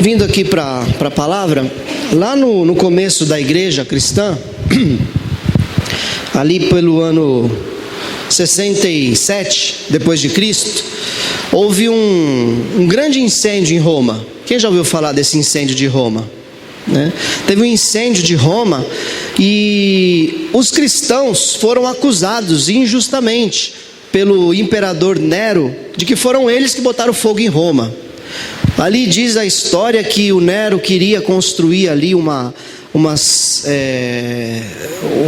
Vindo aqui para a palavra, lá no começo da igreja cristã, ali pelo ano 67 depois de Cristo, houve um grande incêndio em Roma. Quem já ouviu falar desse incêndio de Roma? Teve um incêndio de Roma e os cristãos foram acusados injustamente pelo imperador Nero de que foram eles que botaram fogo em Roma. Ali diz a história que o Nero queria construir ali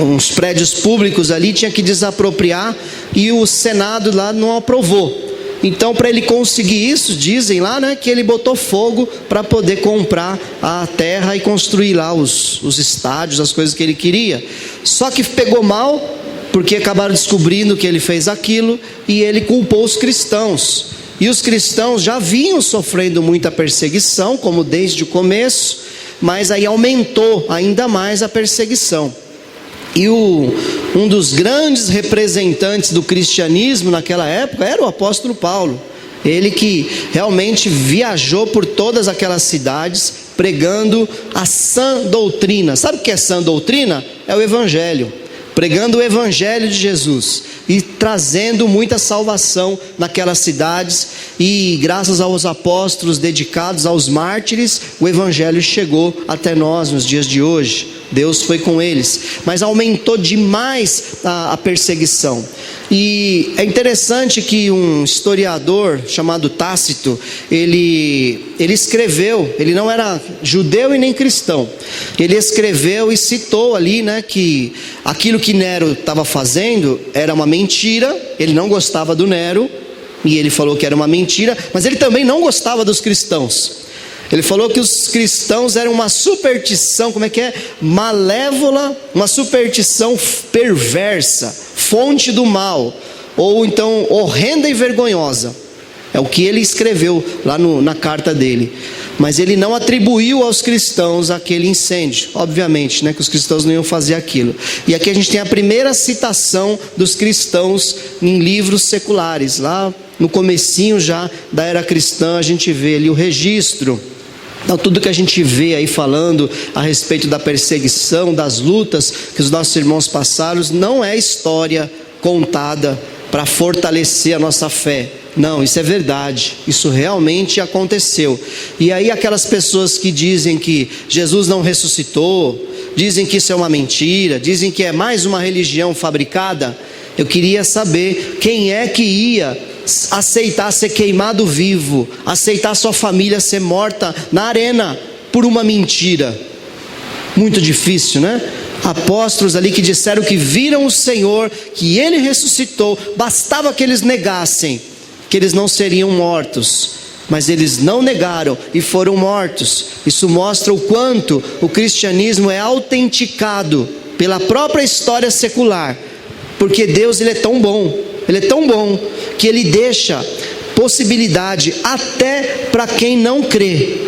uns prédios públicos ali, tinha que desapropriar, e o Senado lá não aprovou. Então, para ele conseguir isso, dizem lá, que ele botou fogo para poder comprar a terra e construir lá os estádios, as coisas que ele queria. Só que pegou mal, porque acabaram descobrindo que ele fez aquilo, e ele culpou os cristãos. E os cristãos já vinham sofrendo muita perseguição, como desde o começo, mas aí aumentou ainda mais a perseguição. E um dos grandes representantes do cristianismo naquela época era o apóstolo Paulo. Ele que realmente viajou por todas aquelas cidades pregando a sã doutrina. Sabe o que é sã doutrina? É o evangelho. Pregando o evangelho de Jesus e trazendo muita salvação naquelas cidades, e graças aos apóstolos dedicados aos mártires, o evangelho chegou até nós nos dias de hoje. Deus foi com eles, mas aumentou demais a perseguição. E é interessante que um historiador chamado Tácito, ele escreveu, ele não era judeu e nem cristão, ele escreveu e citou ali, que aquilo que Nero estava fazendo era uma mentira. Ele não gostava do Nero, e ele falou que era uma mentira, mas ele também não gostava dos cristãos. Ele falou que os cristãos eram uma superstição, malévola, uma superstição perversa, fonte do mal, ou então horrenda e vergonhosa. É o que ele escreveu lá na carta dele. Mas ele não atribuiu aos cristãos aquele incêndio, obviamente, que os cristãos não iam fazer aquilo. E aqui a gente tem a primeira citação dos cristãos em livros seculares. Lá no comecinho já da era cristã, a gente vê ali o registro. Então, tudo que a gente vê aí falando a respeito da perseguição, das lutas que os nossos irmãos passaram, não é história contada para fortalecer a nossa fé. Não, isso é verdade, isso realmente aconteceu. E aí aquelas pessoas que dizem que Jesus não ressuscitou, dizem que isso é uma mentira, dizem que é mais uma religião fabricada, eu queria saber quem é que ia aceitar ser queimado vivo, aceitar sua família ser morta na arena por uma mentira. Muito difícil, Apóstolos ali que disseram que viram o Senhor, que Ele ressuscitou, bastava que eles negassem, que eles não seriam mortos, mas eles não negaram e foram mortos. Isso mostra o quanto o cristianismo é autenticado pela própria história secular, porque Deus ele é tão bom, que Ele deixa possibilidade até para quem não crê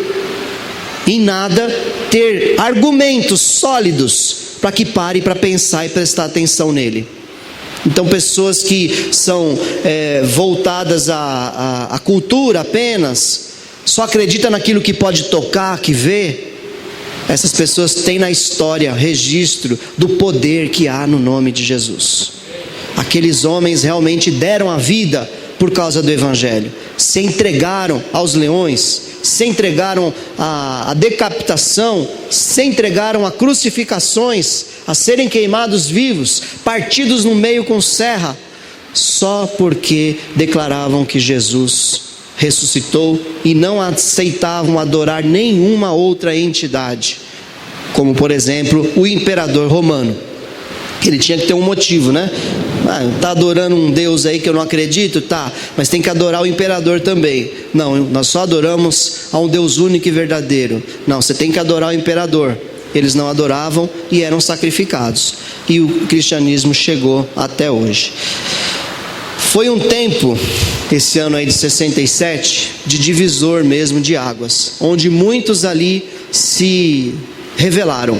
em nada ter argumentos sólidos para que pare para pensar e prestar atenção nele. Então pessoas que são voltadas à cultura apenas, só acreditam naquilo que pode tocar, que vê, essas pessoas têm na história registro do poder que há no nome de Jesus. Aqueles homens realmente deram a vida por causa do evangelho, se entregaram aos leões, se entregaram à decapitação, se entregaram a crucificações, a serem queimados vivos, partidos no meio com serra, só porque declaravam que Jesus ressuscitou e não aceitavam adorar nenhuma outra entidade, como por exemplo o imperador romano. Ele tinha que ter um motivo, está adorando um Deus aí que eu não acredito? Tá, mas tem que adorar o imperador também. Não, nós só adoramos a um Deus único e verdadeiro. Não, você tem que adorar o imperador. Eles não adoravam e eram sacrificados. E o cristianismo chegou até hoje. Foi um tempo, esse ano aí de 67, de divisor mesmo de águas, onde muitos ali se revelaram.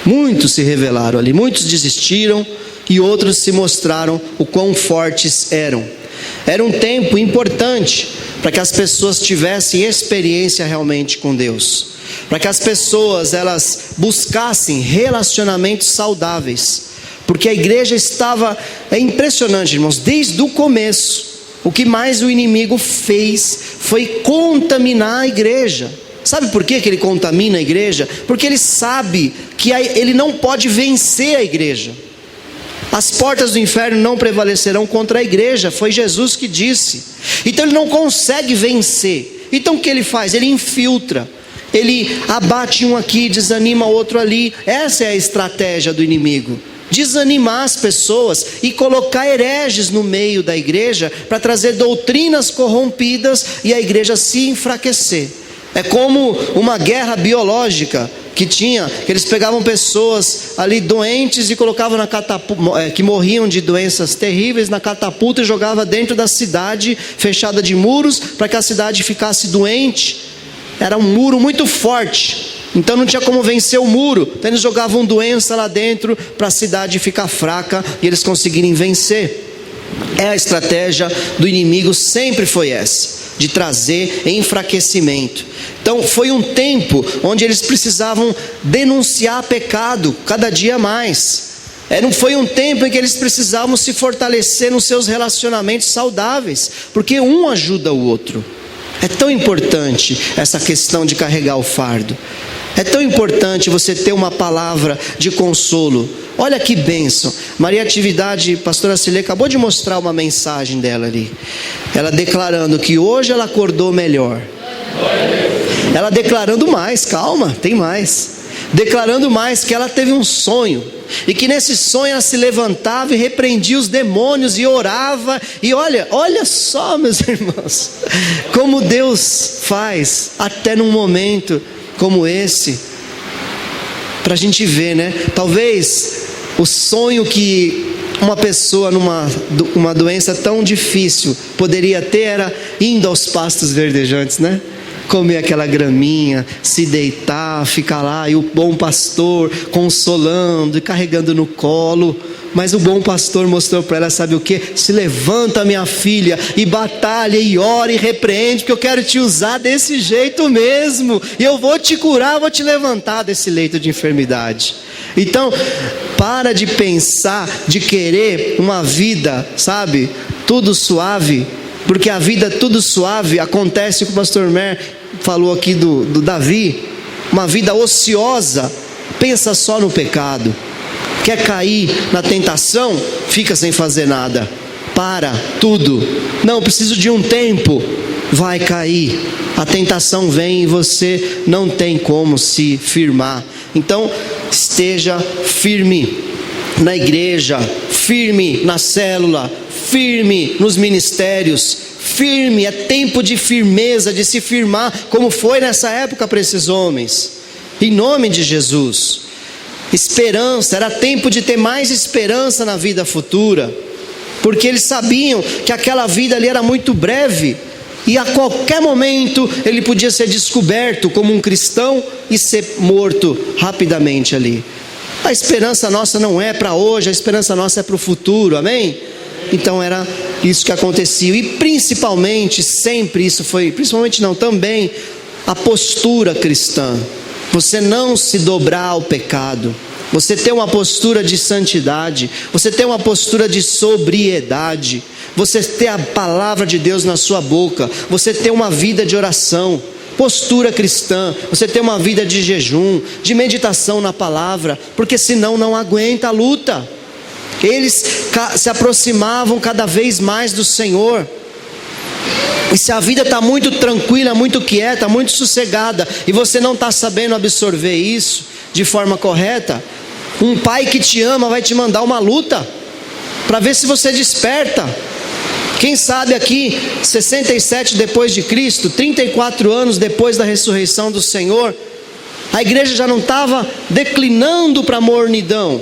Muitos se revelaram ali, muitos desistiram e outros se mostraram o quão fortes eram. Era um tempo importante para que as pessoas tivessem experiência realmente com Deus, para que as pessoas elas buscassem relacionamentos saudáveis, porque a igreja estava, é impressionante, irmãos, desde o começo, o que mais o inimigo fez foi contaminar a igreja. Sabe por que ele contamina a igreja? Porque ele sabe que ele não pode vencer a igreja. As portas do inferno não prevalecerão contra a igreja, foi Jesus que disse. Então ele não consegue vencer. Então o que ele faz? Ele infiltra, ele abate um aqui, desanima outro ali. Essa é a estratégia do inimigo: desanimar as pessoas e colocar hereges no meio da igreja para trazer doutrinas corrompidas e a igreja se enfraquecer. É como uma guerra biológica que eles pegavam pessoas ali doentes e colocavam na catapulta, que morriam de doenças terríveis, na catapulta, e jogava dentro da cidade fechada de muros para que a cidade ficasse doente. Era um muro muito forte, então não tinha como vencer o muro. Então eles jogavam doença lá dentro para a cidade ficar fraca e eles conseguirem vencer. A estratégia do inimigo sempre foi essa, de trazer enfraquecimento. Então foi um tempo onde eles precisavam denunciar pecado cada dia mais. Foi um tempo em que eles precisavam se fortalecer nos seus relacionamentos saudáveis, porque um ajuda o outro. É tão importante essa questão de carregar o fardo. É tão importante você ter uma palavra de consolo. Olha que bênção. Maria Atividade, pastora Cilê, acabou de mostrar uma mensagem dela ali. Ela declarando que hoje ela acordou melhor. Ela declarando mais, calma, tem mais. Declarando mais que ela teve um sonho. E que nesse sonho ela se levantava e repreendia os demônios e orava. E olha só, meus irmãos, como Deus faz até num momento como esse, para a gente ver, né? Talvez o sonho que uma pessoa numa doença tão difícil poderia ter era indo aos pastos verdejantes, né? Comer aquela graminha, se deitar, ficar lá, e o bom pastor consolando e carregando no colo. Mas o bom pastor mostrou para ela, sabe o que? Se levanta, minha filha, e batalha, e ora, e repreende, porque eu quero te usar desse jeito mesmo, e eu vou te curar, vou te levantar desse leito de enfermidade. Então, para de pensar, de querer uma vida, sabe, tudo suave, porque a vida tudo suave acontece, como o pastor Mer falou aqui do Davi, uma vida ociosa, pensa só no pecado. Quer cair na tentação? Fica sem fazer nada. Para tudo. Não, preciso de um tempo. Vai cair. A tentação vem e você não tem como se firmar. Então, esteja firme na igreja, firme na célula, firme nos ministérios, firme. É tempo de firmeza, de se firmar, como foi nessa época para esses homens. Em nome de Jesus. Esperança, era tempo de ter mais esperança na vida futura, porque eles sabiam que aquela vida ali era muito breve, e a qualquer momento ele podia ser descoberto como um cristão e ser morto rapidamente ali. A esperança nossa não é para hoje, a esperança nossa é para o futuro, amém? Então era isso que acontecia, e principalmente, sempre isso foi, principalmente não, também a postura cristã. Você não se dobrar ao pecado, você ter uma postura de santidade, você ter uma postura de sobriedade, você ter a palavra de Deus na sua boca, você ter uma vida de oração, postura cristã, você ter uma vida de jejum, de meditação na palavra, porque senão não aguenta a luta. Eles se aproximavam cada vez mais do Senhor. E se a vida está muito tranquila, muito quieta, muito sossegada, e você não está sabendo absorver isso de forma correta, um pai que te ama vai te mandar uma luta, para ver se você desperta. Quem sabe aqui, 67 depois de Cristo, 34 anos depois da ressurreição do Senhor, a igreja já não estava declinando para a mornidão,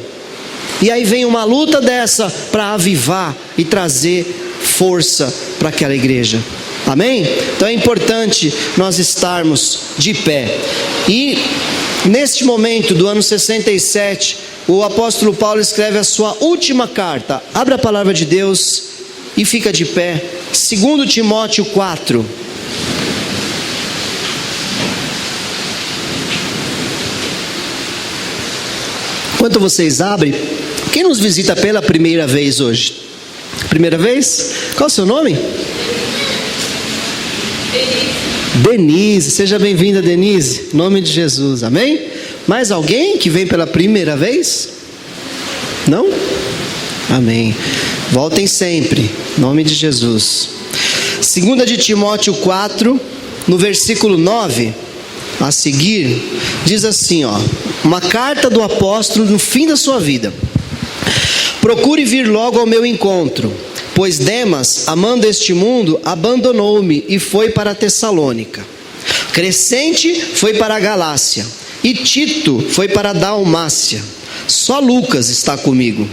e aí vem uma luta dessa para avivar e trazer força para aquela igreja. Amém? Então é importante nós estarmos de pé. E neste momento do ano 67, o apóstolo Paulo escreve a sua última carta. Abra a palavra de Deus e fica de pé. 2 Timóteo 4. Enquanto vocês abrem, quem nos visita pela primeira vez hoje? Primeira vez? Qual é o seu nome? Denise. Seja bem-vinda, Denise. Em nome de Jesus, amém? Mais alguém que vem pela primeira vez? Não? Amém. Voltem sempre, em nome de Jesus. 2 de Timóteo 4, no versículo 9, a seguir, diz assim, uma carta do apóstolo no fim da sua vida. Procure vir logo ao meu encontro, pois Demas, amando este mundo, abandonou-me e foi para Tessalônica. Crescente foi para a Galácia, e Tito foi para a Dalmácia. Só Lucas está comigo.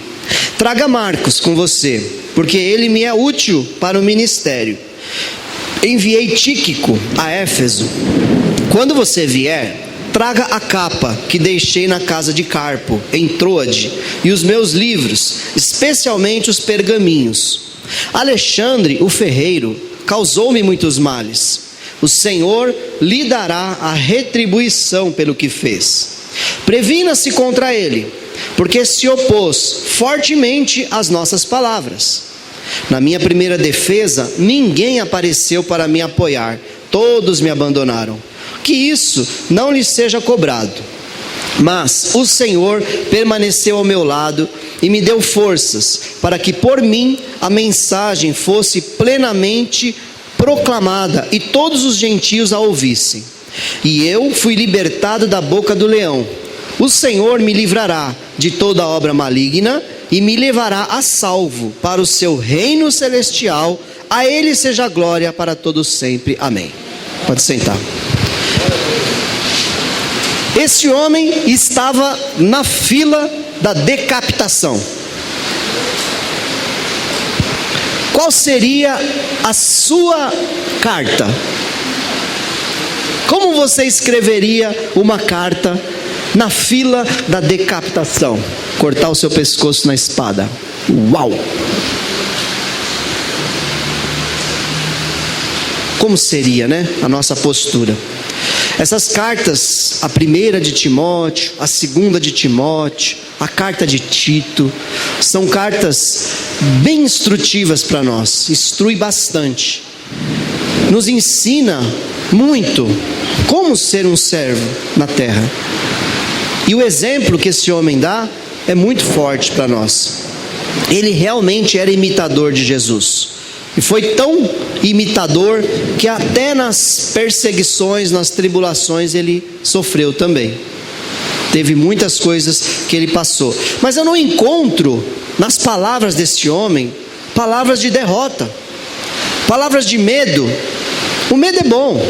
Traga Marcos com você, porque ele me é útil para o ministério. Enviei Tíquico a Éfeso. Quando você vier, traga a capa que deixei na casa de Carpo, em Troade, e os meus livros, especialmente os pergaminhos. Alexandre, o ferreiro, causou-me muitos males. O Senhor lhe dará a retribuição pelo que fez. Previna-se contra ele, porque se opôs fortemente às nossas palavras. Na minha primeira defesa, ninguém apareceu para me apoiar, todos me abandonaram. Que isso não lhe seja cobrado. Mas o Senhor permaneceu ao meu lado e me deu forças, para que por mim a mensagem fosse plenamente proclamada e todos os gentios a ouvissem. E eu fui libertado da boca do leão. O Senhor me livrará de toda obra maligna e me levará a salvo para o seu reino celestial. A ele seja a glória para todos sempre. Amém. Pode sentar. Esse homem estava na fila da decapitação. Qual seria a sua carta? Como você escreveria uma carta na fila da decapitação? Cortar o seu pescoço na espada. Uau! Como seria, né, a nossa postura? Essas cartas, a primeira de Timóteo, a segunda de Timóteo, a carta de Tito, são cartas bem instrutivas para nós, instrui bastante, nos ensina muito como ser um servo na terra. E o exemplo que esse homem dá é muito forte para nós. Ele realmente era imitador de Jesus. E foi tão imitador que até nas perseguições, nas tribulações, ele sofreu também. Teve muitas coisas que ele passou. Mas eu não encontro nas palavras desse homem palavras de derrota, palavras de medo. O medo é bom,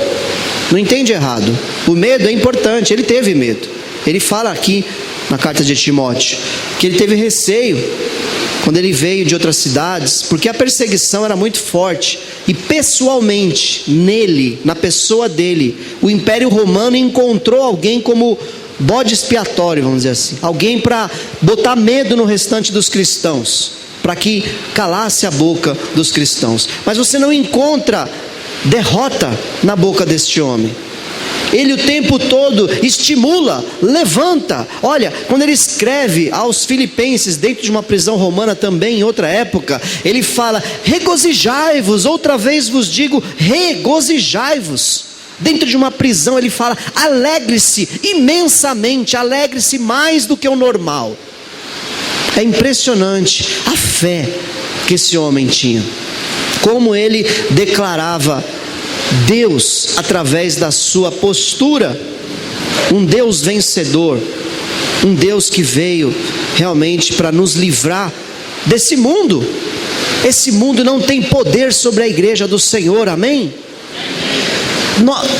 não entende errado. O medo é importante, ele teve medo. Ele fala aqui na carta de Timóteo que ele teve receio quando ele veio de outras cidades, porque a perseguição era muito forte, e pessoalmente, nele, na pessoa dele, o Império Romano encontrou alguém como bode expiatório, vamos dizer assim, alguém para botar medo no restante dos cristãos, para que calasse a boca dos cristãos. Mas você não encontra derrota na boca deste homem. Ele o tempo todo estimula, levanta. Olha, quando ele escreve aos filipenses, dentro de uma prisão romana também, em outra época, ele fala: regozijai-vos, outra vez vos digo, regozijai-vos. Dentro de uma prisão ele fala: alegre-se imensamente, alegre-se mais do que o normal. É impressionante a fé que esse homem tinha, como ele declarava Deus através da sua postura, um Deus vencedor, um Deus que veio realmente para nos livrar desse mundo. Esse mundo não tem poder sobre a igreja do Senhor, amém?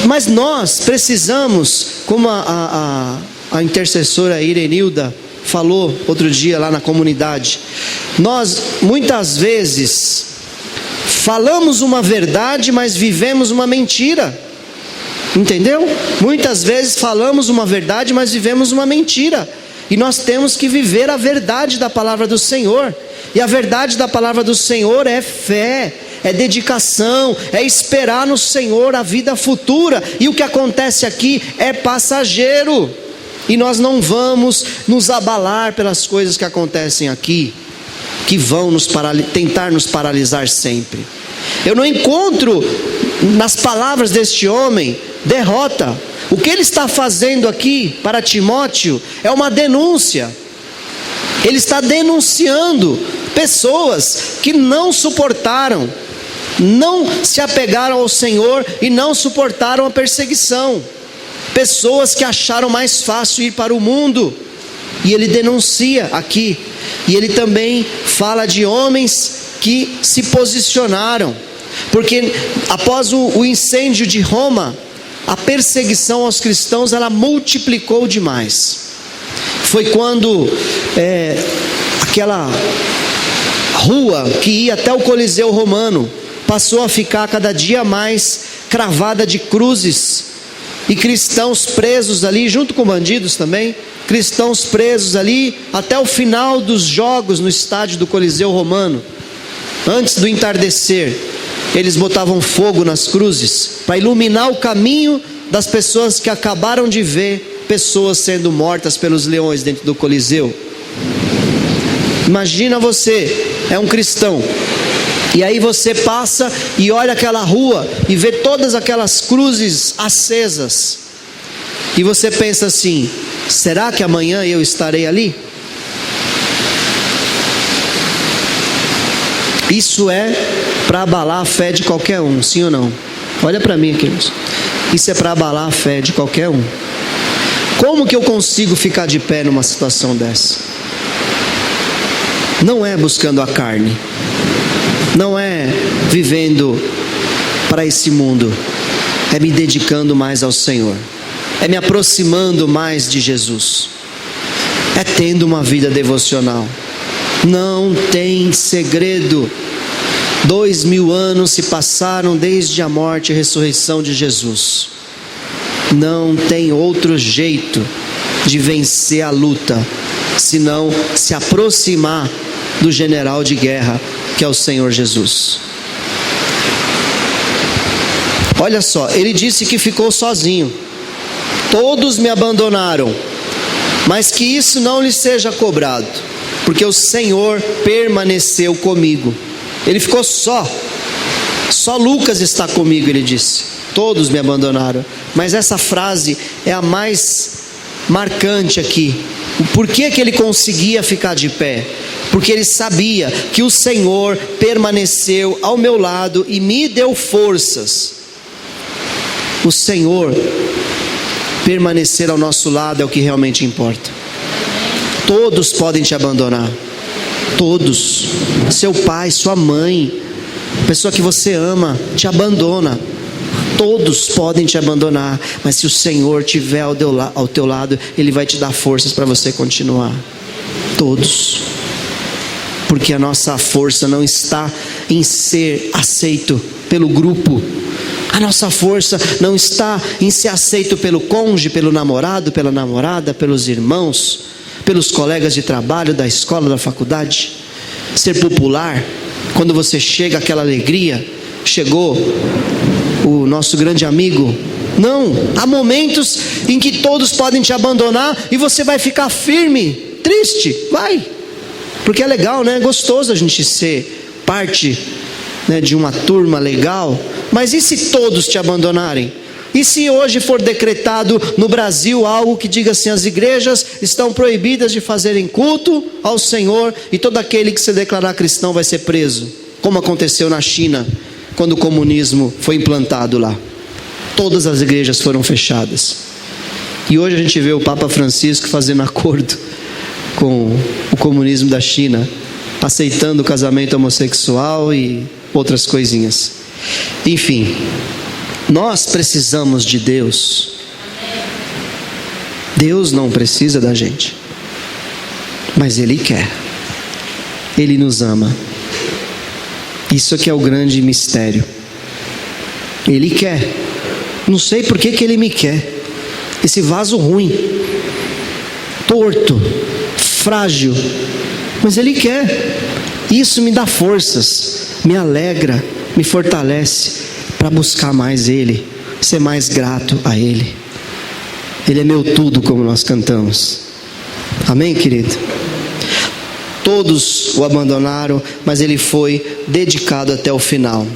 Mas nós precisamos, como a intercessora Irenilda falou outro dia lá na comunidade, nós muitas vezes falamos uma verdade, mas vivemos uma mentira. Entendeu? Muitas vezes falamos uma verdade, mas vivemos uma mentira. E nós temos que viver a verdade da palavra do Senhor. E a verdade da palavra do Senhor é fé, é dedicação, é esperar no Senhor a vida futura. E o que acontece aqui é passageiro. E nós não vamos nos abalar pelas coisas que acontecem aqui, que vão tentar nos paralisar sempre. Eu não encontro nas palavras deste homem derrota. O que ele está fazendo aqui para Timóteo é uma denúncia. Ele está denunciando pessoas que não suportaram, não se apegaram ao Senhor e não suportaram a perseguição. Pessoas que acharam mais fácil ir para o mundo. E ele denuncia aqui. E ele também fala de homens que se posicionaram. Porque após o incêndio de Roma, a perseguição aos cristãos ela multiplicou demais. Foi quando aquela rua que ia até o Coliseu Romano passou a ficar cada dia mais cravada de cruzes, e cristãos presos ali, junto com bandidos também, cristãos presos ali até o final dos jogos no estádio do Coliseu Romano. Antes do entardecer, eles botavam fogo nas cruzes para iluminar o caminho das pessoas que acabaram de ver pessoas sendo mortas pelos leões dentro do Coliseu. Imagina, você é um cristão, e aí você passa e olha aquela rua e vê todas aquelas cruzes acesas, e você pensa assim: será que amanhã eu estarei ali? Isso é para abalar a fé de qualquer um, sim ou não? Olha para mim aqui, irmãos. Isso é para abalar a fé de qualquer um. Como que eu consigo ficar de pé numa situação dessa? Não é buscando a carne, não é vivendo para esse mundo, é me dedicando mais ao Senhor, é me aproximando mais de Jesus, é tendo uma vida devocional. Não tem segredo. 2000 anos se passaram desde a morte e ressurreição de Jesus. Não tem outro jeito de vencer a luta, senão se aproximar do general de guerra, que é o Senhor Jesus. Olha só, ele disse que ficou sozinho. Todos me abandonaram, mas que isso não lhe seja cobrado, porque o Senhor permaneceu comigo. Ele ficou só Lucas está comigo, ele disse. Todos me abandonaram. Mas essa frase é a mais marcante aqui. Por que que ele conseguia ficar de pé? Porque ele sabia que o Senhor permaneceu ao meu lado e me deu forças. O Senhor permanecer ao nosso lado é o que realmente importa. Todos podem te abandonar. Todos. Seu pai, sua mãe, a pessoa que você ama te abandona. Todos podem te abandonar, mas se o Senhor estiver ao teu lado, Ele vai te dar forças para você continuar. Todos. Porque a nossa força não está em ser aceito pelo grupo. A nossa força não está em ser aceito pelo cônjuge, pelo namorado, pela namorada, pelos irmãos, pelos colegas de trabalho, da escola, da faculdade. Ser popular, quando você chega aquela alegria, chegou o nosso grande amigo. Não, há momentos em que todos podem te abandonar e você vai ficar firme, triste, vai, porque é legal, né? É gostoso a gente ser parte, né, de uma turma legal. Mas e se todos te abandonarem? E se hoje for decretado no Brasil algo que diga assim: as igrejas estão proibidas de fazerem culto ao Senhor e todo aquele que se declarar cristão vai ser preso, como aconteceu na China, quando o comunismo foi implantado lá? Todas as igrejas foram fechadas. E hoje a gente vê o Papa Francisco fazendo acordo com o comunismo da China, aceitando o casamento homossexual e outras coisinhas. Enfim, nós precisamos de Deus. Deus não precisa da gente, mas Ele quer. Ele nos ama. Isso aqui é o grande mistério. Ele quer. Não sei por que Ele me quer. Esse vaso ruim, torto, frágil, mas Ele quer. Isso me dá forças, me alegra, me fortalece para buscar mais Ele, ser mais grato a Ele. Ele é meu tudo, como nós cantamos. Amém, querido? Todos o abandonaram, mas ele foi dedicado até o final.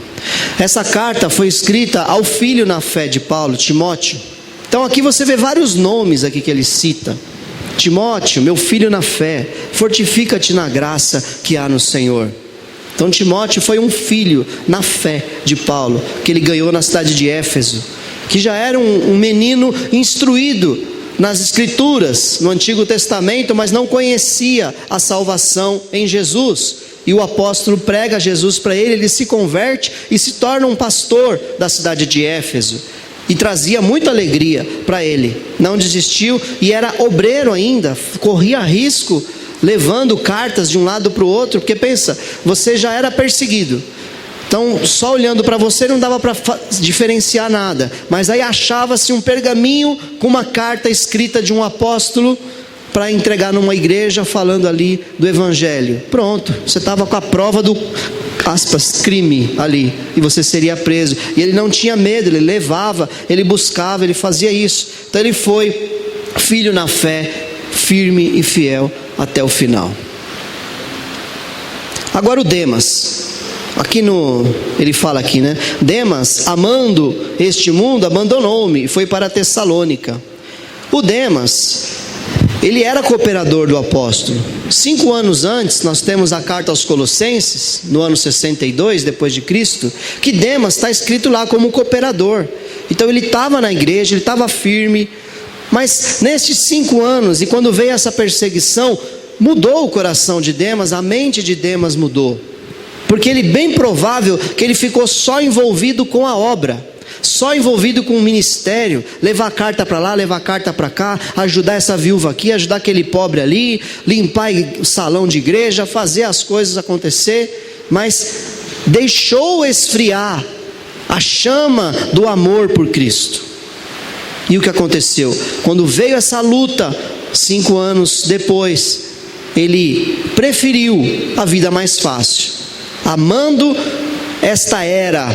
Essa carta foi escrita ao filho na fé de Paulo, Timóteo. Então aqui você vê vários nomes aqui que ele cita. Timóteo, meu filho na fé, fortifica-te na graça que há no Senhor. Então Timóteo foi um filho na fé de Paulo, que ele ganhou na cidade de Éfeso, que já era um menino instruído nas Escrituras, no Antigo Testamento, mas não conhecia a salvação em Jesus. E o apóstolo prega Jesus para ele, ele se converte e se torna um pastor da cidade de Éfeso. E trazia muita alegria para ele. Não desistiu e era obreiro ainda, corria risco, levando cartas de um lado para o outro, porque pensa, você já era perseguido. Então, só olhando para você não dava para diferenciar nada. Mas aí achava-se um pergaminho com uma carta escrita de um apóstolo para entregar numa igreja falando ali do evangelho. Pronto, você estava com a prova do, aspas, crime ali. E você seria preso. E ele não tinha medo, ele levava, ele buscava, ele fazia isso. Então ele foi filho na fé, firme e fiel até o final. Agora o Demas. Ele fala aqui, né? Demas, amando este mundo, abandonou-me e foi para Tessalônica. O Demas, ele era cooperador do apóstolo. 5 anos antes, nós temos a carta aos Colossenses, no ano 62, depois de Cristo, que Demas está escrito lá como cooperador. Então ele estava na igreja, ele estava firme, mas nesses 5 anos, e quando veio essa perseguição, mudou o coração de Demas, a mente de Demas mudou. Porque ele, bem provável que ele ficou só envolvido com a obra, só envolvido com o ministério, levar carta para lá, levar carta para cá, ajudar essa viúva aqui, ajudar aquele pobre ali, limpar o salão de igreja, fazer as coisas acontecer, mas deixou esfriar a chama do amor por Cristo. E o que aconteceu? Quando veio essa luta, 5 anos depois, ele preferiu a vida mais fácil. Amando esta era,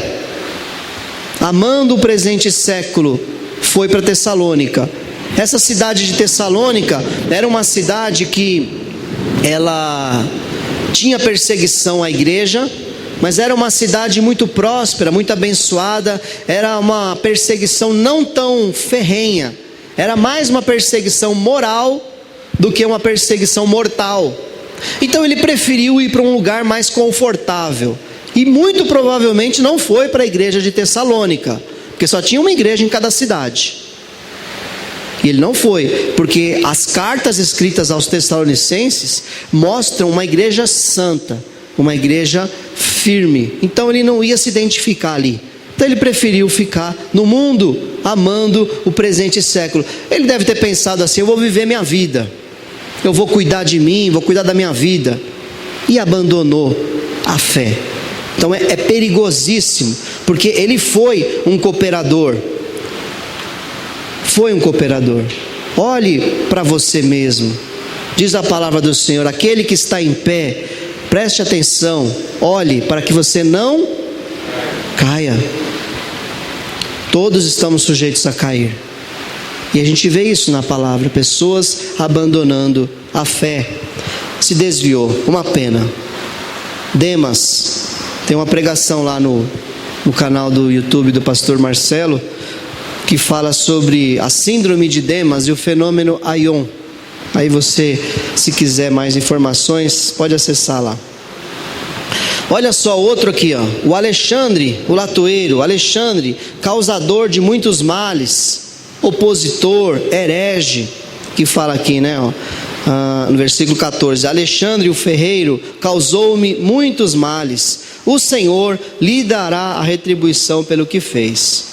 amando o presente século, foi para Tessalônica. Essa cidade de Tessalônica era uma cidade que ela tinha perseguição à igreja, mas era uma cidade muito próspera, muito abençoada. Era uma perseguição não tão ferrenha, era mais uma perseguição moral do que uma perseguição mortal. Então ele preferiu ir para um lugar mais confortável. E muito provavelmente não foi para a igreja de Tessalônica, porque só tinha uma igreja em cada cidade. E ele não foi, porque as cartas escritas aos Tessalonicenses mostram uma igreja santa, uma igreja firme. Então ele não ia se identificar ali. Então ele preferiu ficar no mundo, amando o presente século. Ele deve ter pensado assim: eu vou viver minha vida, eu vou cuidar de mim, vou cuidar da minha vida. E abandonou a fé. Então é perigosíssimo, porque ele foi um cooperador. Foi um cooperador. Olhe para você mesmo. Diz a palavra do Senhor: aquele que está em pé, preste atenção, olhe para que você não caia. Todos estamos sujeitos a cair. E a gente vê isso na palavra, pessoas abandonando a fé. Se desviou, uma pena. Demas, tem uma pregação lá no canal do YouTube do pastor Marcelo, que fala sobre a síndrome de Demas e o fenômeno Aion. Aí você, se quiser mais informações, pode acessar lá. Olha só outro aqui, ó. O Alexandre, o latoeiro, Alexandre, causador de muitos males, opositor, herege, que fala aqui, né? No versículo 14: Alexandre o ferreiro causou-me muitos males, o Senhor lhe dará a retribuição pelo que fez.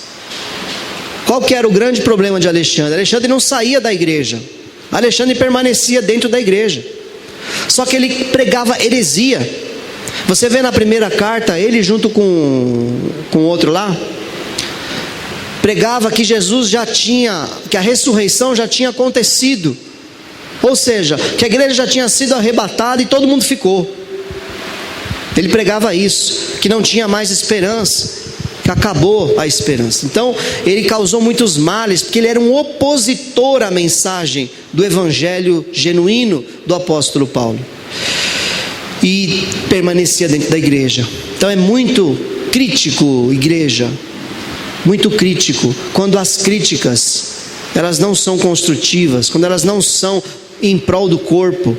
Qual que era o grande problema de Alexandre? Alexandre não saía da igreja, Alexandre permanecia dentro da igreja, só que ele pregava heresia. Você vê na primeira carta, ele junto com outro lá, pregava que Jesus já tinha, que a ressurreição já tinha acontecido. Ou seja, que a igreja já tinha sido arrebatada e todo mundo ficou. Ele pregava isso, que não tinha mais esperança, que acabou a esperança. Então, ele causou muitos males, porque ele era um opositor à mensagem do evangelho genuíno do apóstolo Paulo. E permanecia dentro da igreja. Então é muito crítico, igreja, muito crítico, quando as críticas, elas não são construtivas, quando elas não são em prol do corpo,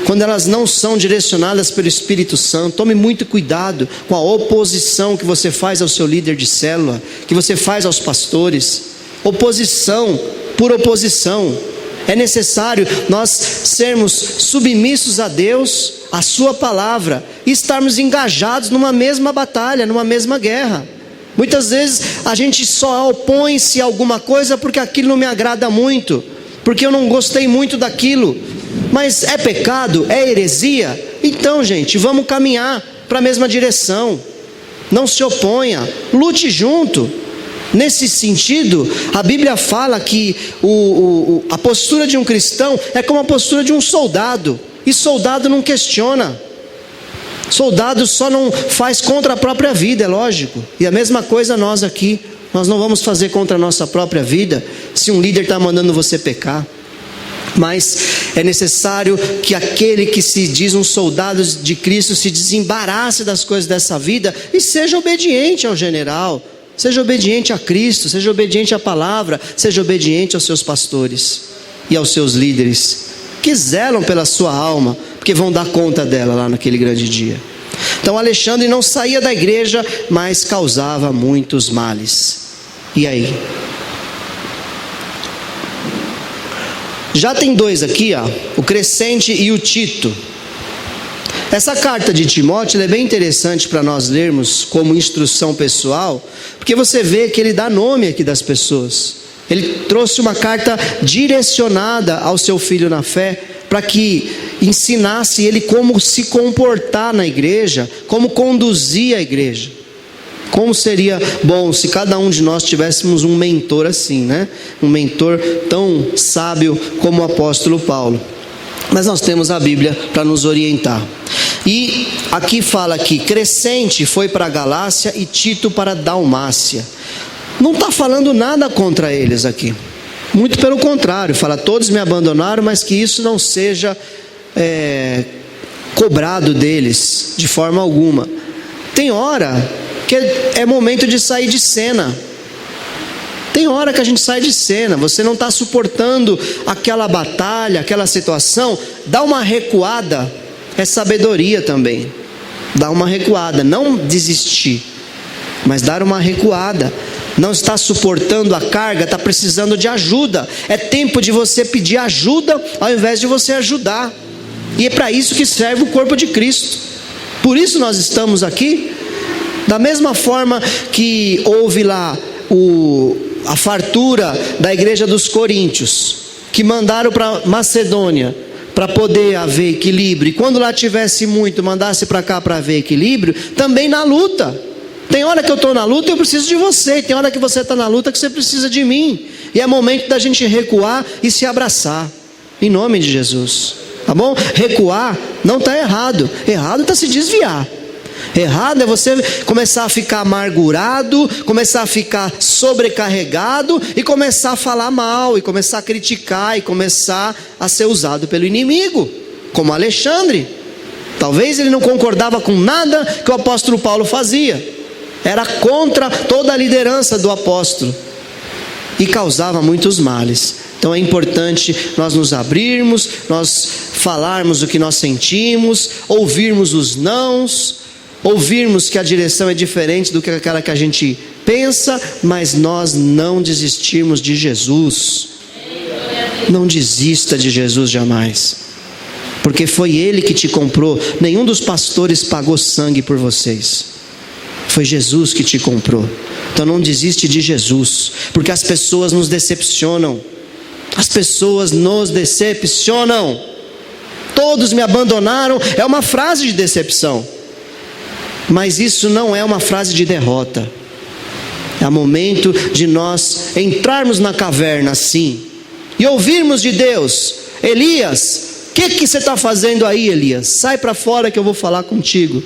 quando elas não são direcionadas pelo Espírito Santo. Tome muito cuidado com a oposição que você faz ao seu líder de célula, que você faz aos pastores. Oposição por oposição. É necessário nós sermos submissos a Deus, a sua palavra, e estarmos engajados numa mesma batalha, numa mesma guerra. Muitas vezes a gente só opõe-se a alguma coisa porque aquilo não me agrada muito, porque eu não gostei muito daquilo. Mas é pecado? É heresia? Então, gente, vamos caminhar para a mesma direção. Não se oponha, lute junto. Nesse sentido, a Bíblia fala que a postura de um cristão é como a postura de um soldado. E soldado não questiona. Soldado só não faz contra a própria vida, é lógico. E a mesma coisa nós aqui. Nós não vamos fazer contra a nossa própria vida se um líder está mandando você pecar. Mas é necessário que aquele que se diz um soldado de Cristo se desembarace das coisas dessa vida e seja obediente ao general, seja obediente a Cristo, seja obediente à palavra, seja obediente aos seus pastores e aos seus líderes, que zelam pela sua alma, porque vão dar conta dela lá naquele grande dia. Então Alexandre não saía da igreja, mas causava muitos males. E aí? Já tem dois aqui, ó, o Crescente e o Tito. Essa carta de Timóteo é bem interessante para nós lermos como instrução pessoal, porque você vê que ele dá nome aqui das pessoas. Ele trouxe uma carta direcionada ao seu filho na fé, para que ensinasse ele como se comportar na igreja, como conduzir a igreja. Como seria bom se cada um de nós tivéssemos um mentor assim, né? Um mentor tão sábio como o apóstolo Paulo. Mas nós temos a Bíblia para nos orientar. E aqui fala que Crescente foi para a Galácia e Tito para a Dalmácia. Não está falando nada contra eles aqui. Muito pelo contrário, fala: todos me abandonaram, mas que isso não seja cobrado deles de forma alguma. Tem hora que é momento de sair de cena. Tem hora que a gente sai de cena. Você não está suportando aquela batalha, aquela situação, dá uma recuada. É sabedoria também. Dá uma recuada, não desistir, mas dar uma recuada. Não está suportando a carga, está precisando de ajuda. É tempo de você pedir ajuda ao invés de você ajudar. E é para isso que serve o corpo de Cristo. Por isso nós estamos aqui. Da mesma forma que houve lá a fartura da igreja dos Coríntios, que mandaram para Macedônia para poder haver equilíbrio, e quando lá tivesse muito, mandasse para cá para haver equilíbrio, também na luta. Tem hora que eu estou na luta e eu preciso de você, tem hora que você está na luta que você precisa de mim, e é momento da gente recuar e se abraçar, em nome de Jesus, tá bom? Recuar não está errado, errado está se desviar. Errado é você começar a ficar amargurado, começar a ficar sobrecarregado e começar a falar mal, e começar a criticar, e começar a ser usado pelo inimigo, como Alexandre. Talvez ele não concordava com nada que o apóstolo Paulo fazia, era contra toda a liderança do apóstolo e causava muitos males. Então é importante nós nos abrirmos, nós falarmos o que nós sentimos, ouvirmos os nãos, ouvirmos que a direção é diferente do que aquela que a gente pensa, mas nós não desistirmos de Jesus. Não desista de Jesus jamais, porque foi Ele que te comprou. Nenhum dos pastores pagou sangue por vocês, foi Jesus que te comprou. Então não desiste de Jesus, porque as pessoas nos decepcionam. As pessoas nos decepcionam. Todos me abandonaram é uma frase de decepção, mas isso não é uma frase de derrota. É momento de nós entrarmos na caverna sim, e ouvirmos de Deus: Elias, o que você está fazendo aí, Elias? Sai para fora que eu vou falar contigo.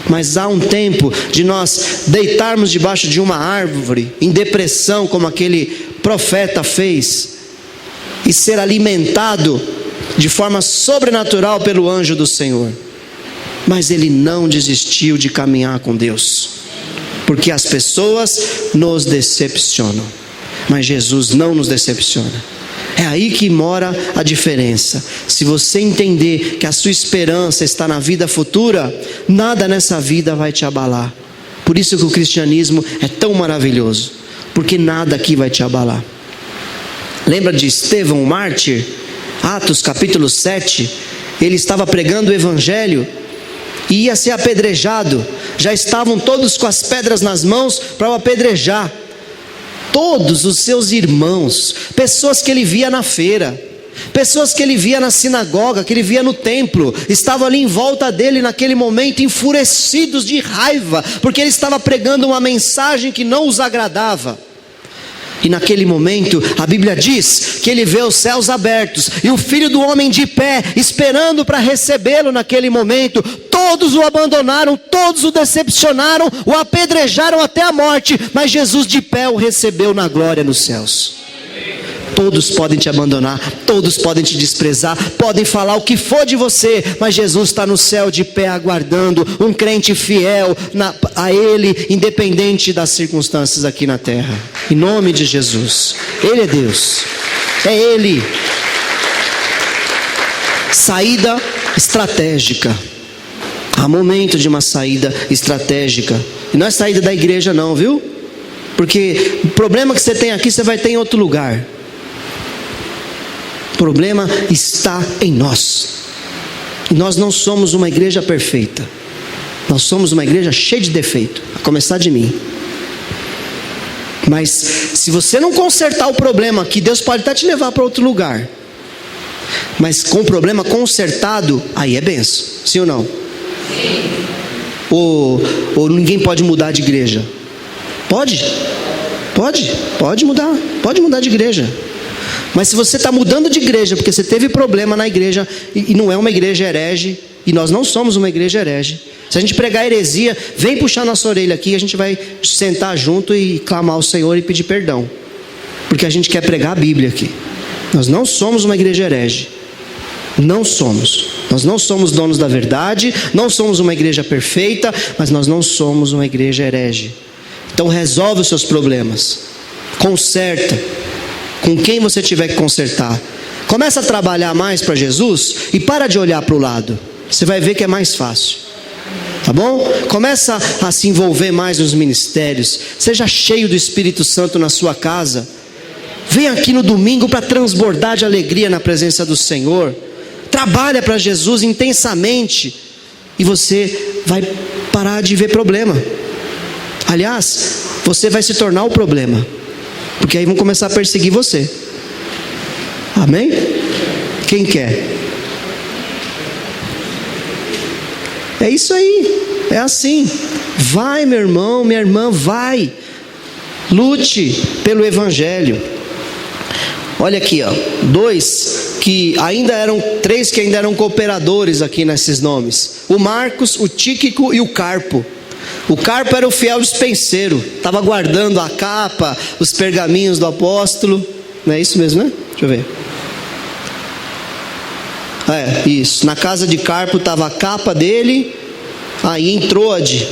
Mas há um tempo de nós deitarmos debaixo de uma árvore, em depressão, como aquele profeta fez, e ser alimentado de forma sobrenatural pelo anjo do Senhor. Mas ele não desistiu de caminhar com Deus, porque as pessoas nos decepcionam, mas Jesus não nos decepciona. É aí que mora a diferença. Se você entender que a sua esperança está na vida futura, nada nessa vida vai te abalar. Por isso que o cristianismo é tão maravilhoso, porque nada aqui vai te abalar. Lembra de Estevão, o mártir? Atos capítulo 7, ele estava pregando o evangelho e ia ser apedrejado. Já estavam todos com as pedras nas mãos para o apedrejar. Todos os seus irmãos, pessoas que ele via na feira, pessoas que ele via na sinagoga, que ele via no templo, estavam ali em volta dele naquele momento, enfurecidos de raiva, porque ele estava pregando uma mensagem que não os agradava. E naquele momento, a Bíblia diz que ele vê os céus abertos e o Filho do Homem de pé, esperando para recebê-lo naquele momento. Todos o abandonaram, todos o decepcionaram, o apedrejaram até a morte, mas Jesus de pé o recebeu na glória nos céus. Todos podem te abandonar, todos podem te desprezar, podem falar o que for de você, mas Jesus está no céu de pé aguardando um crente fiel a Ele, independente das circunstâncias aqui na terra. Em nome de Jesus. Ele é Deus, é Ele. Saída estratégica. Há momento de uma saída estratégica. E não é saída da igreja não, viu? Porque o problema que você tem aqui, você vai ter em outro lugar. O problema está em nós. Nós não somos uma igreja perfeita. Nós somos uma igreja cheia de defeito, a começar de mim. Mas se você não consertar o problema aqui, Deus pode até te levar para outro lugar. Mas com o problema consertado, aí é benção. Sim ou não? Sim. Ou ninguém pode mudar de igreja? Pode mudar de igreja. Mas se você está mudando de igreja porque você teve problema na igreja e não é uma igreja herege, e nós não somos uma igreja herege, se a gente pregar heresia, vem puxar nossa orelha aqui, a gente vai sentar junto e clamar ao Senhor e pedir perdão, porque a gente quer pregar a Bíblia aqui. Nós não somos uma igreja herege, não somos. Nós não somos donos da verdade, não somos uma igreja perfeita, mas nós não somos uma igreja herege. Então resolve os seus problemas, conserta com quem você tiver que consertar. Começa a trabalhar mais para Jesus e para de olhar para o lado. Você vai ver que é mais fácil. Tá bom? Começa a se envolver mais nos ministérios. Seja cheio do Espírito Santo na sua casa. Vem aqui no domingo para transbordar de alegria na presença do Senhor. Trabalha para Jesus intensamente e você vai parar de ver problema. Aliás, você vai se tornar o problema, porque aí vão começar a perseguir você. Amém? Quem quer? É isso aí, é assim. Vai, meu irmão, minha irmã, vai. Lute pelo Evangelho. Olha aqui, ó, três que ainda eram cooperadores aqui nesses nomes: o Marcos, o Tíquico e o Carpo. O Carpo era o fiel dispenseiro, estava guardando a capa, os pergaminhos do apóstolo. Não é isso mesmo, né? Deixa eu ver. É, isso. Na casa de Carpo estava a capa dele, aí em Troade,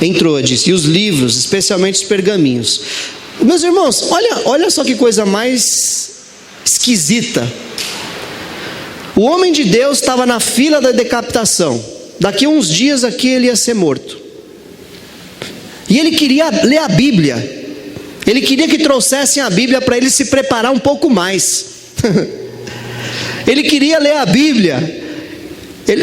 e os livros, especialmente os pergaminhos. Meus irmãos, olha só que coisa mais esquisita. O homem de Deus estava na fila da decapitação. Daqui a uns dias aqui ele ia ser morto. E ele queria ler a Bíblia. Ele queria que trouxessem a Bíblia para ele se preparar um pouco mais. Ele queria ler a Bíblia,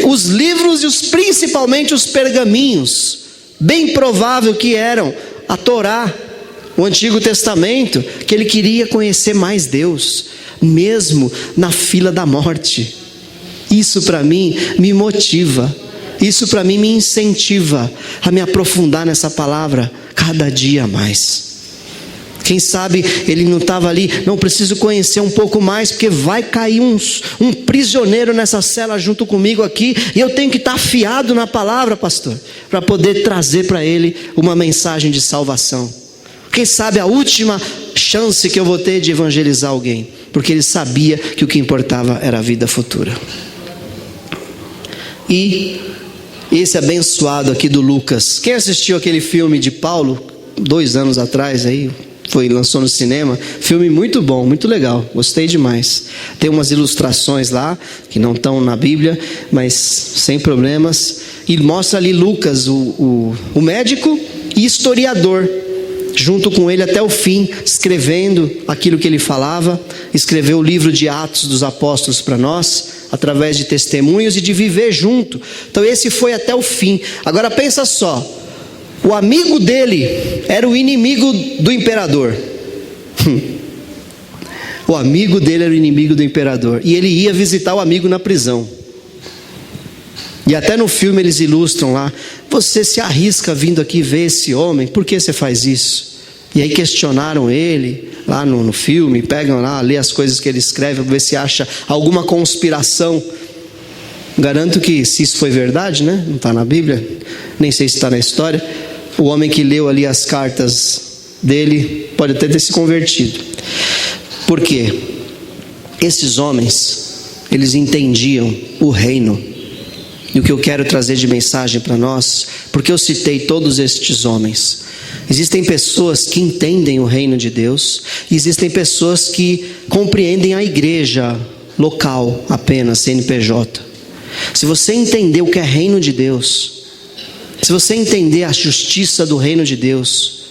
os livros e principalmente os pergaminhos. Bem provável que eram a Torá, o Antigo Testamento, que ele queria conhecer mais Deus, mesmo na fila da morte. Isso para mim me motiva, isso para mim me incentiva a me aprofundar nessa palavra cada dia mais. Quem sabe ele não estava ali, não, preciso conhecer um pouco mais, porque vai cair um prisioneiro nessa cela junto comigo aqui, e eu tenho que estar afiado na palavra, pastor, para poder trazer para ele uma mensagem de salvação. Quem sabe a última chance que eu vou ter de evangelizar alguém, porque ele sabia que o que importava era a vida futura. E esse abençoado aqui do Lucas, quem assistiu aquele filme de Paulo 2 anos atrás aí, lançou no cinema, filme muito bom, muito legal, gostei demais. Tem umas ilustrações lá que não estão na Bíblia, mas sem problemas. E mostra ali Lucas, o médico e historiador, junto com ele até o fim, escrevendo aquilo que ele falava. Escreveu o livro de Atos dos Apóstolos para nós, através de testemunhos e de viver junto. Então esse foi até o fim. Agora pensa só, o amigo dele era o inimigo do imperador. O amigo dele era o inimigo do imperador, e ele ia visitar o amigo na prisão. E até no filme eles ilustram lá, você se arrisca vindo aqui ver esse homem, por que você faz isso? E aí questionaram ele lá no filme, pegam lá, lê as coisas que ele escreve, para ver se acha alguma conspiração. Garanto que se isso foi verdade, né? Não está na Bíblia, nem sei se está na história. O homem que leu ali as cartas dele pode até ter se convertido. Por quê? Esses homens, eles entendiam o reino. E o que eu quero trazer de mensagem para nós, porque eu citei todos estes homens. Existem pessoas que entendem o reino de Deus, e existem pessoas que compreendem a igreja local apenas, CNPJ. Se você entender o que é reino de Deus, se você entender a justiça do reino de Deus,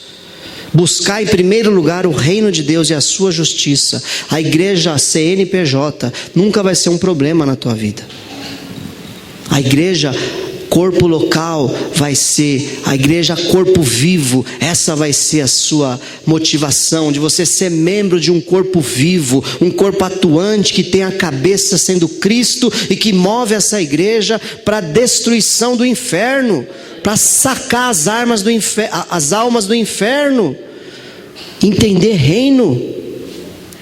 buscar em primeiro lugar o reino de Deus e a sua justiça, a igreja CNPJ nunca vai ser um problema na tua vida. A igreja corpo local vai ser, a igreja corpo vivo, essa vai ser a sua motivação, de você ser membro de um corpo vivo, um corpo atuante, que tem a cabeça sendo Cristo, e que move essa igreja para a destruição do inferno, para sacar as almas do inferno. Entender reino,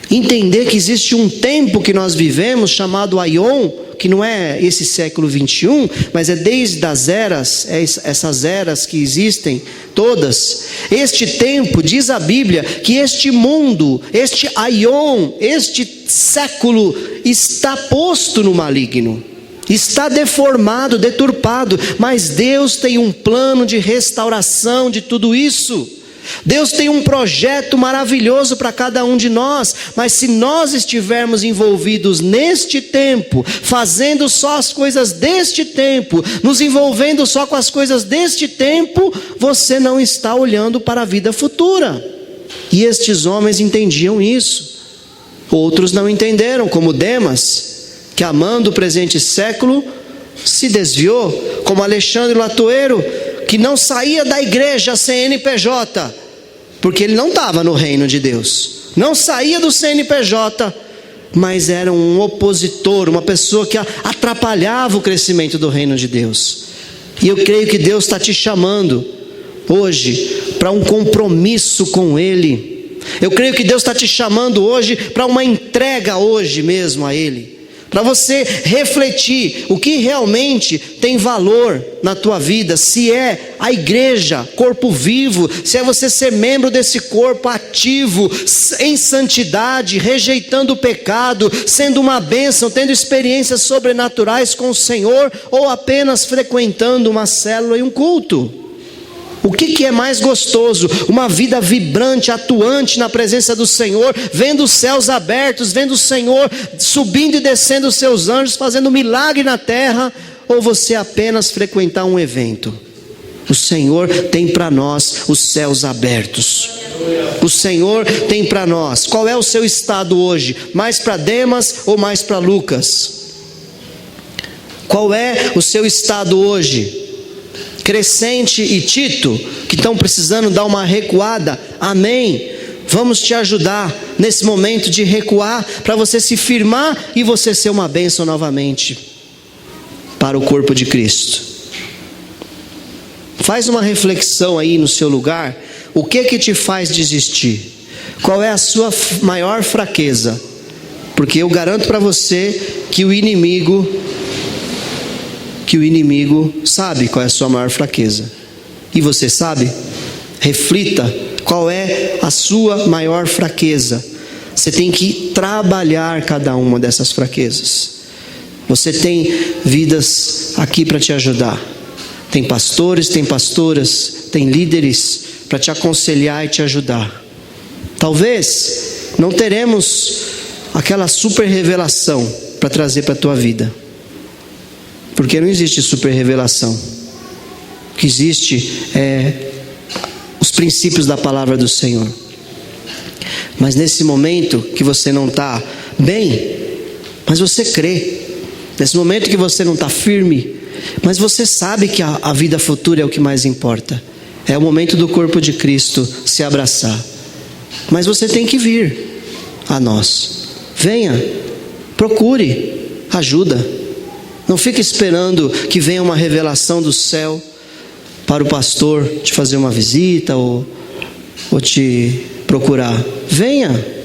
entender que existe um tempo que nós vivemos chamado Aion, que não é esse século 21, mas é desde as eras, essas eras que existem todas. Este tempo, diz a Bíblia, que este mundo, este Aion, este século está posto no maligno, está deformado, deturpado, mas Deus tem um plano de restauração de tudo isso. Deus tem um projeto maravilhoso para cada um de nós, mas se nós estivermos envolvidos neste tempo, fazendo só as coisas deste tempo, nos envolvendo só com as coisas deste tempo, você não está olhando para a vida futura. E estes homens entendiam isso. Outros não entenderam, como Demas, que amando o presente século se desviou, como Alexandre Latoeiro, que não saía da igreja CNPJ, porque ele não estava no reino de Deus, não saía do CNPJ, mas era um opositor, uma pessoa que atrapalhava o crescimento do reino de Deus. E eu creio que Deus está te chamando hoje para um compromisso com Ele. Eu creio que Deus está te chamando hoje para uma entrega hoje mesmo a Ele, para você refletir o que realmente tem valor na tua vida, se é a igreja, corpo vivo, se é você ser membro desse corpo ativo, em santidade, rejeitando o pecado, sendo uma bênção, tendo experiências sobrenaturais com o Senhor, ou apenas frequentando uma célula e um culto. O que é mais gostoso? Uma vida vibrante, atuante na presença do Senhor, vendo os céus abertos, vendo o Senhor subindo e descendo os seus anjos, fazendo milagre na terra, ou você apenas frequentar um evento? O Senhor tem para nós os céus abertos. O Senhor tem para nós. Qual é o seu estado hoje? Mais para Demas ou mais para Lucas? Qual é o seu estado hoje? Crescente e Tito, que estão precisando dar uma recuada? Amém. Vamos te ajudar nesse momento de recuar, para você se firmar e você ser uma bênção novamente para o corpo de Cristo. Faz uma reflexão aí no seu lugar. O que te faz desistir? Qual é a sua maior fraqueza? Porque eu garanto para você que o inimigo sabe qual é a sua maior fraqueza. E você sabe? Reflita, qual é a sua maior fraqueza? Você tem que trabalhar cada uma dessas fraquezas. Você tem vidas aqui para te ajudar. Tem pastores, tem pastoras, tem líderes para te aconselhar e te ajudar. Talvez não teremos aquela super revelação para trazer para a tua vida. Porque não existe super revelação. O que existe é os princípios da palavra do Senhor. Mas nesse momento que você não está bem, mas você crê. Nesse momento que você não está firme, mas você sabe que a vida futura é o que mais importa. É o momento do corpo de Cristo se abraçar. Mas você tem que vir a nós. Venha, procure ajuda. Não fique esperando que venha uma revelação do céu para o pastor te fazer uma visita ou te procurar. Venha.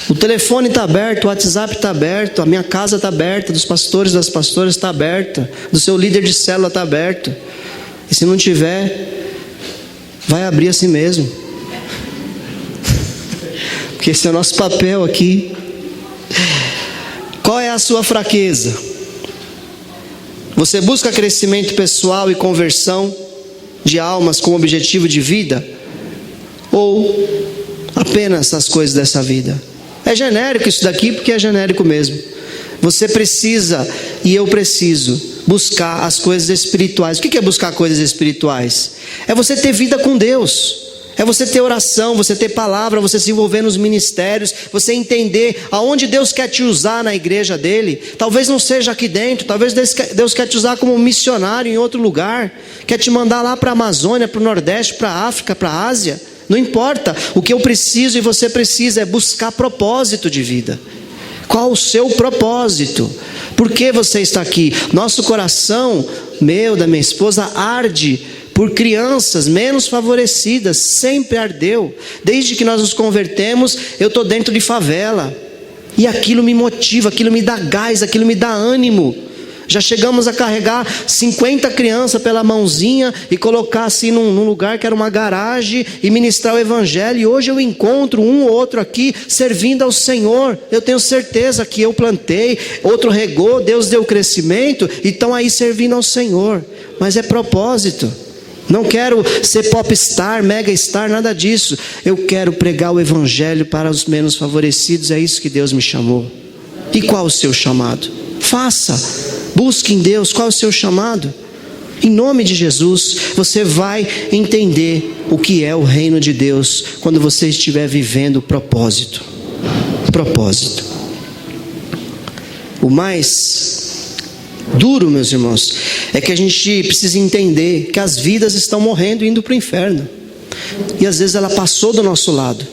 O telefone está aberto, o WhatsApp está aberto, a minha casa está aberta, dos pastores, das pastoras está aberta, do seu líder de célula está aberto. E se não tiver, vai abrir a si mesmo. Porque esse é o nosso papel aqui. Qual é a sua fraqueza? Você busca crescimento pessoal e conversão de almas com objetivo de vida? Ou apenas as coisas dessa vida? É genérico isso daqui porque é genérico mesmo. Você precisa e eu preciso buscar as coisas espirituais. O que é buscar coisas espirituais? É você ter vida com Deus. É você ter oração, você ter palavra, você se envolver nos ministérios, você entender aonde Deus quer te usar na igreja dele. Talvez não seja aqui dentro, talvez Deus quer te usar como missionário em outro lugar, quer te mandar lá para a Amazônia, para o Nordeste, para a África, para a Ásia. Não importa, o que eu preciso e você precisa é buscar propósito de vida. Qual o seu propósito? Por que você está aqui? Nosso coração, meu, da minha esposa, arde por crianças menos favorecidas, sempre ardeu. Desde que nós nos convertemos, eu estou dentro de favela. E aquilo me motiva, aquilo me dá gás, aquilo me dá ânimo. Já chegamos a carregar 50 crianças pela mãozinha e colocar assim num lugar que era uma garagem e ministrar o evangelho. E hoje eu encontro um ou outro aqui servindo ao Senhor. Eu tenho certeza que eu plantei, outro regou, Deus deu crescimento e estão aí servindo ao Senhor. Mas é propósito. Não quero ser popstar, megastar, nada disso. Eu quero pregar o evangelho para os menos favorecidos. É isso que Deus me chamou. E qual o seu chamado? Faça. Busque em Deus qual é o seu chamado. Em nome de Jesus, você vai entender o que é o reino de Deus quando você estiver vivendo o propósito. Propósito. O mais duro, meus irmãos, é que a gente precisa entender que as vidas estão morrendo e indo para o inferno. E às vezes ela passou do nosso lado,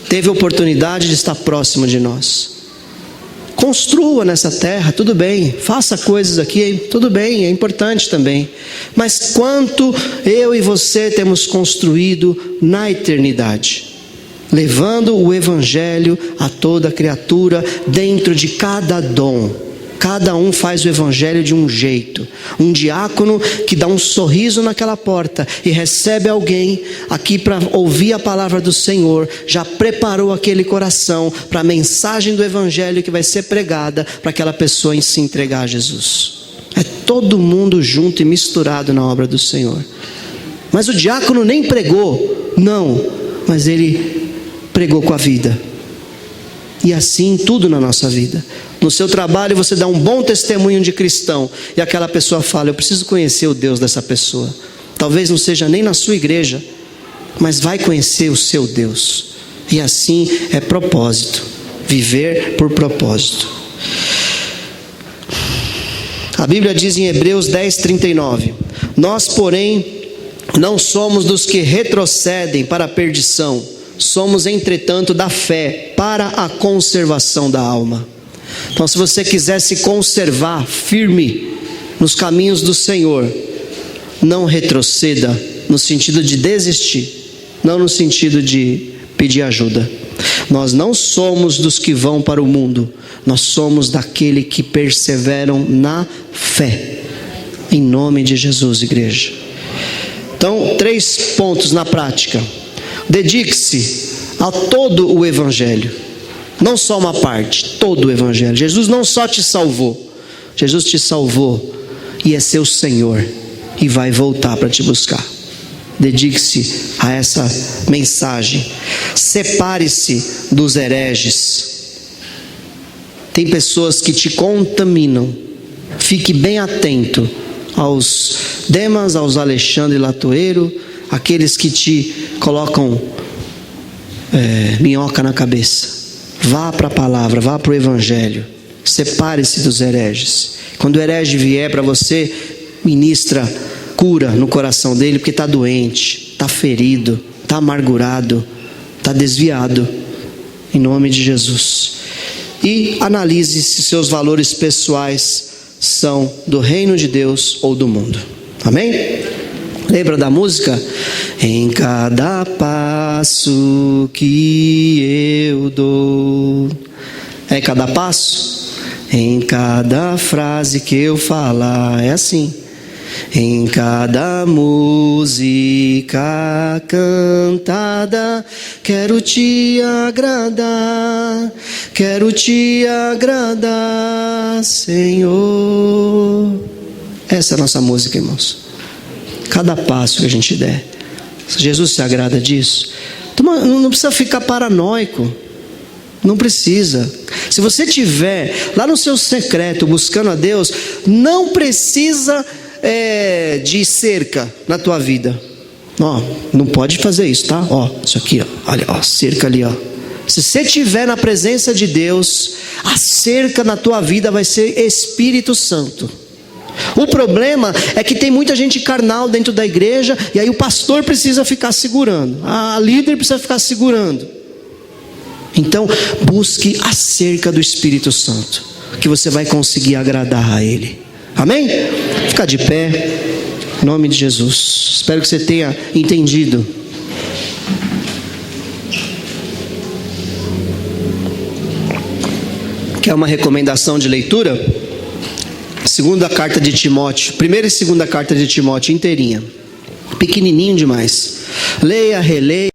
teve a oportunidade de estar próximo de nós. Construa nessa terra, tudo bem. Faça coisas aqui, tudo bem, é importante também. Mas quanto eu e você temos construído na eternidade? Levando o evangelho a toda criatura dentro de cada dom. Cada um faz o evangelho de um jeito. Um diácono que dá um sorriso naquela porta e recebe alguém aqui para ouvir a palavra do Senhor, já preparou aquele coração para a mensagem do evangelho que vai ser pregada para aquela pessoa em se entregar a Jesus. É todo mundo junto e misturado na obra do Senhor. Mas o diácono nem pregou, não, mas ele pregou com a vida. E assim tudo na nossa vida. No seu trabalho você dá um bom testemunho de cristão e aquela pessoa fala: eu preciso conhecer o Deus dessa pessoa. Talvez não seja nem na sua igreja, mas vai conhecer o seu Deus. E assim é propósito. Viver por propósito. A Bíblia diz em Hebreus 10:39: nós, porém, não somos dos que retrocedem para a perdição. Somos, entretanto, da fé para a conservação da alma. Então, se você quiser se conservar firme nos caminhos do Senhor, não retroceda no sentido de desistir, não no sentido de pedir ajuda. Nós não somos dos que vão para o mundo, nós somos daquele que perseveram na fé. Em nome de Jesus, igreja. Então, 3 pontos na prática. Dedique-se a todo o Evangelho, não só uma parte, todo o Evangelho. Jesus não só te salvou, Jesus te salvou e é seu Senhor e vai voltar para te buscar. Dedique-se a essa mensagem. Separe-se dos hereges. Tem pessoas que te contaminam. Fique bem atento aos Demas, aos Alexandre Latoeiro, aqueles que te colocam minhoca na cabeça. Vá para a palavra, vá para o Evangelho. Separe-se dos hereges. Quando o herege vier para você, ministra cura no coração dele, porque está doente, está ferido, está amargurado, está desviado. Em nome de Jesus. E analise se seus valores pessoais são do reino de Deus ou do mundo. Amém? Lembra da música? Em cada passo que eu dou. É cada passo? Em cada frase que eu falar. É assim. Em cada música cantada, quero te agradar, Senhor. Essa é a nossa música, irmãos. Cada passo que a gente der, Jesus se agrada disso. Não precisa ficar paranoico, não precisa. Se você estiver lá no seu secreto buscando a Deus, não precisa de cerca na tua vida. Não pode fazer isso, tá? Isso aqui, olha, cerca ali, Se você estiver na presença de Deus, a cerca na tua vida vai ser Espírito Santo. O problema é que tem muita gente carnal dentro da igreja, e aí o pastor precisa ficar segurando, a líder precisa ficar segurando. Então, busque a cerca do Espírito Santo, que você vai conseguir agradar a Ele. Amém? Fica de pé, em nome de Jesus. Espero que você tenha entendido. Quer uma recomendação de leitura? Segunda carta de Timóteo, primeira e segunda carta de Timóteo inteirinha, pequenininho demais. Leia, releia.